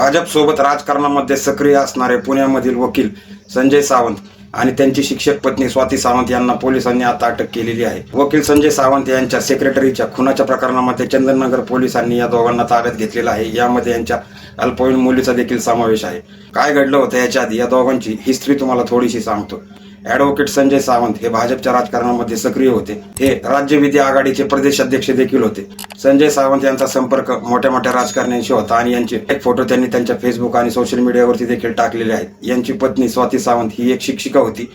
भाजप सोबत राजकारणामध्ये सक्रिय असणारे पुण्यामधील वकील संजय सावंत आणि त्यांची शिक्षक पत्नी स्वाती सावंत यांना पोलिसांनी आता अटक केलेली आहे. वकील संजय सावंत यांच्या सेक्रेटरीच्या खुनाच्या प्रकरणामध्ये चंदननगर पोलिसांनी या दोघांना ताब्यात घेतलेलं आहे. यामध्ये यांच्या अल्पवयीन मुलीचा देखील समावेश आहे. काय घडलं होतं याच्या आधी या दोघांची हिस्ट्री तुम्हाला थोडीशी सांगतो. ॲडव्होकेट संजय सावंत हे भाजपच्या राजकारणामध्ये सक्रिय होते. हे राज्य विधी आघाडीचे प्रदेश अध्यक्ष देखील होते. संजय सावंत यांचा संपर्क मोठ्या मोठ्या राजकारण्यांशी होता आणि यांचे एक फोटो त्यांनी त्यांच्या फेसबुक आणि सोशल मीडियावरती देखील टाकलेले आहेत. यांची पत्नी स्वाती सावंत ही एक शिक्षिका होती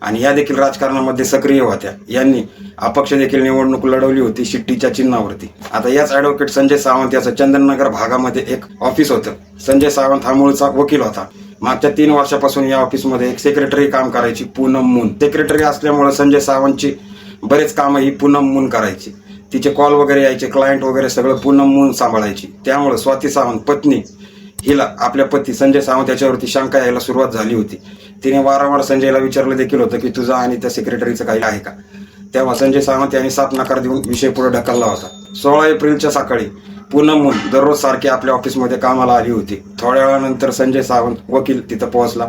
आणि या देखील राजकारणामध्ये सक्रिय होत्या. यांनी अपक्ष देखील निवडणूक लढवली होती शिट्टीच्या चिन्हावरती. आता याच ॲडव्होकेट संजय सावंत याचं चंदननगर भागामध्ये एक ऑफिस होतं. संजय सावंत हा मूळचा वकील होता. मागच्या 3 वर्षापासून या ऑफिसमध्ये एक सेक्रेटरी काम करायची, पूनम मून. सेक्रेटरी असल्यामुळे संजय सावंतची बरेच कामं ही पूनम मून करायची. तिचे कॉल वगैरे यायचे, क्लायंट वगैरे सगळं पूनम मून सांभाळायची. त्यामुळे स्वाती सावंत पत्नी हिला आपल्या पती संजय सावंत याच्यावरती शंका यायला सुरुवात झाली होती. तिने वारंवार संजयला विचारलं देखील होतं की तुझा आणि त्या सेक्रेटरीचं काही आहे का. तेव्हा संजय सावंत यांनी साफ नकार देऊन विषय पुढे ढकलला होता. 16 एप्रिलच्या सकाळी पूनम मून दररोज सारखी आपल्या ऑफिसमध्ये कामाला आली होती. थोड्या वेळानंतर संजय सावंत वकील तिथं पोहोचला.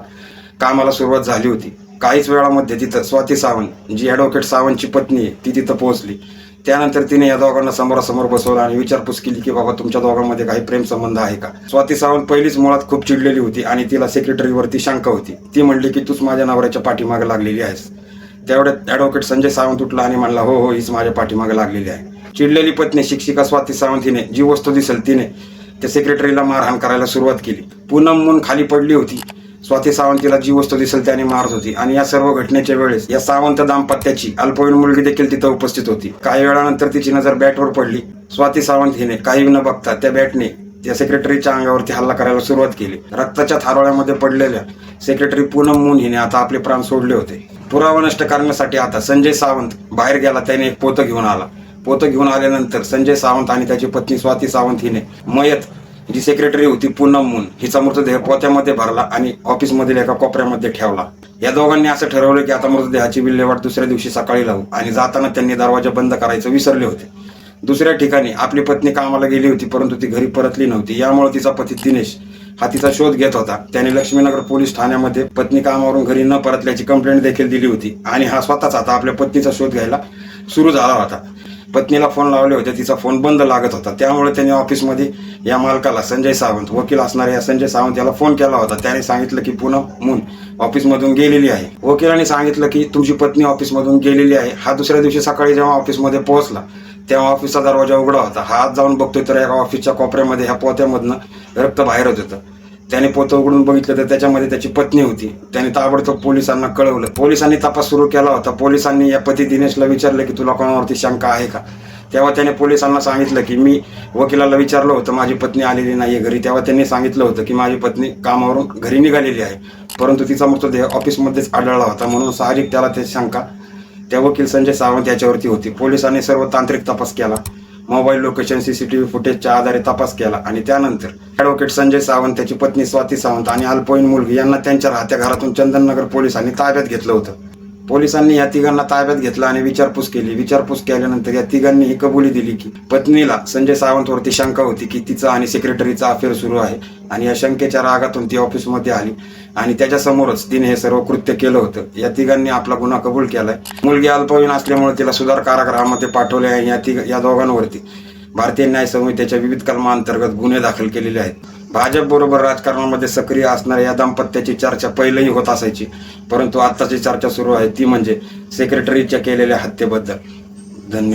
कामाला सुरुवात झाली होती. काहीच वेळामध्ये तिथं स्वाती सावंत जी ॲडव्होकेट सावंतची पत्नी आहे ती तिथं पोहोचली. त्यानंतर तिने या दोघांना समोरासमोर बसवलं आणि विचारपूस केली की बाबा तुमच्या दोघांमध्ये काही प्रेम संबंध आहे का. स्वाती सावंत पहिलीच मुळात खूप चिडलेली होती आणि तिला सेक्रेटरीवरती शंका होती. ती म्हणली की तूच माझ्या नवऱ्याच्या पाठीमागे लागलेली आहेस. तेवढ्यात ॲडव्होकेट संजय सावंत उठला आणि म्हणला हो हो हीच माझ्या पाठीमागे लागलेली आहे. चिडलेली पत्नी शिक्षिका स्वाती सावंत हिने जी वस्तू दिसेल तिने त्या सेक्रेटरीला मारहाण करायला सुरुवात केली. पूनम मून खाली पडली होती. स्वाती सावंत तिला जी वस्तू दिसेल त्याने मारत होती आणि या सर्व घटनेच्या वेळेस या सावंत दाम्पत्याची अल्पवयीन मुलगी देखील तिथं उपस्थित होती. काही वेळानंतर तिची नजर बॅटवर पडली. स्वाती सावंत हिने काही न बघता त्या बॅटने त्या सेक्रेटरीच्या अंगावरती हल्ला करायला सुरुवात केली. रक्ताच्या थारोळ्यामध्ये पडलेल्या सेक्रेटरी पूनम मून हिने आता आपले प्राण सोडले होते. पुरावा नष्ट करण्यासाठी आता संजय सावंत बाहेर गेला. त्याने एक पोतं घेऊन आला. पोतं घेऊन आल्यानंतर संजय सावंत आणि त्याची पत्नी स्वाती सावंत हिने मयत जी सेक्रेटरी होती पूनम मून हिचा मृतदेह पोत्यामध्ये भरला आणि ऑफिसमधील एका कोपऱ्यामध्ये ठेवला. या दोघांनी असं ठरवलं की आता मृतदेहाची विल्हेवाट दुसऱ्या दिवशी सकाळी लावू आणि जाताना त्यांनी दरवाजा बंद करायचं विसरले होते. दुसऱ्या ठिकाणी आपली पत्नी कामाला गेली होती परंतु ती घरी परतली नव्हती. यामुळे तिचा पती दिनेश हा तिचा शोध घेत होता. त्याने लक्ष्मीनगर पोलीस ठाण्यामध्ये पत्नी कामावरून घरी न परतल्याची कंप्लेंट देखील दिली होती आणि हा स्वतःच आता आपल्या पत्नीचा शोध घ्यायला सुरू झाला होता. पत्नीला फोन लावले होते, तिचा फोन बंद लागत होता. त्यामुळे त्याने ऑफिसमध्ये या मालकाला संजय सावंत वकील असणाऱ्या या संजय सावंत याला फोन केला होता. त्याने सांगितलं की पूनम मून ऑफिसमधून गेलेली आहे. वकिलाने सांगितलं की तुमची पत्नी ऑफिसमधून गेलेली आहे. हा दुसऱ्या दिवशी सकाळी जेव्हा ऑफिसमध्ये पोहोचला तेव्हा ऑफिसचा दरवाजा उघडा होता. हा आत जाऊन बघतोय तर एका ऑफिसच्या कोपऱ्यामध्ये ह्या पोत्यामधनं रक्त बाहेर होत होतं. त्याने पोतं उघडून बघितलं तर त्याच्यामध्ये त्याची पत्नी होती. त्याने ताबडतोब पोलिसांना कळवलं. पोलिसांनी तपास सुरू केला होता. पोलिसांनी या पती दिनेशला विचारलं की तुला कोणावरती शंका आहे का. तेव्हा त्याने पोलिसांना सांगितलं की मी वकिलाला विचारलं होतं माझी पत्नी आलेली नाहीये घरी. तेव्हा त्यांनी सांगितलं होतं की माझी पत्नी कामावरून घरी निघालेली आहे परंतु तिचा मृतदेह ऑफिसमध्येच आढळला होता. म्हणून साहजिक त्याला ते शंका त्या वकील संजय सावंत याच्यावरती होती. पोलिसांनी सर्व तांत्रिक तपास केला. मोबाईल लोकेशन CCTV फुटेजच्या आधारे तपास केला आणि त्यानंतर ॲडव्होकेट संजय सावंत त्याची पत्नी स्वाती सावंत आणि अल्पवयीन मुलगी यांना त्यांच्या राहत्या घरातून चंदननगर पोलिसांनी ताब्यात घेतलं होतं. पोलिसांनी या तिघांना ताब्यात घेतलं आणि विचारपूस केली. विचारपूस केल्यानंतर या तिघांनी ही कबुली दिली की पत्नीला संजय सावंतवरती शंका होती की तिचा आणि सेक्रेटरीचा अफेअर सुरू आहे आणि या शंकेच्या रागातून ती ऑफिसमध्ये आली आणि त्याच्यासमोरच तिने हे सर्व कृत्य केलं होतं. या तिघांनी आपला गुन्हा कबूल केलाय. मुलगी अल्पवयीन असल्यामुळे तिला सुधार कारागृहामध्ये पाठवले आहे. या दोघांवरती भारतीय न्याय संहितेच्या विविध कलमांतर्गत गुन्हे दाखल केलेले आहेत. भाजप बरोबर राजकारणामध्ये सक्रिय असणाऱ्या या दाम्पत्याची चर्चा पहिलेही होत असायची परंतु आत्ताची चर्चा सुरू आहे ती म्हणजे सेक्रेटरीच्या केलेल्या हत्येबद्दल. धन्यवाद.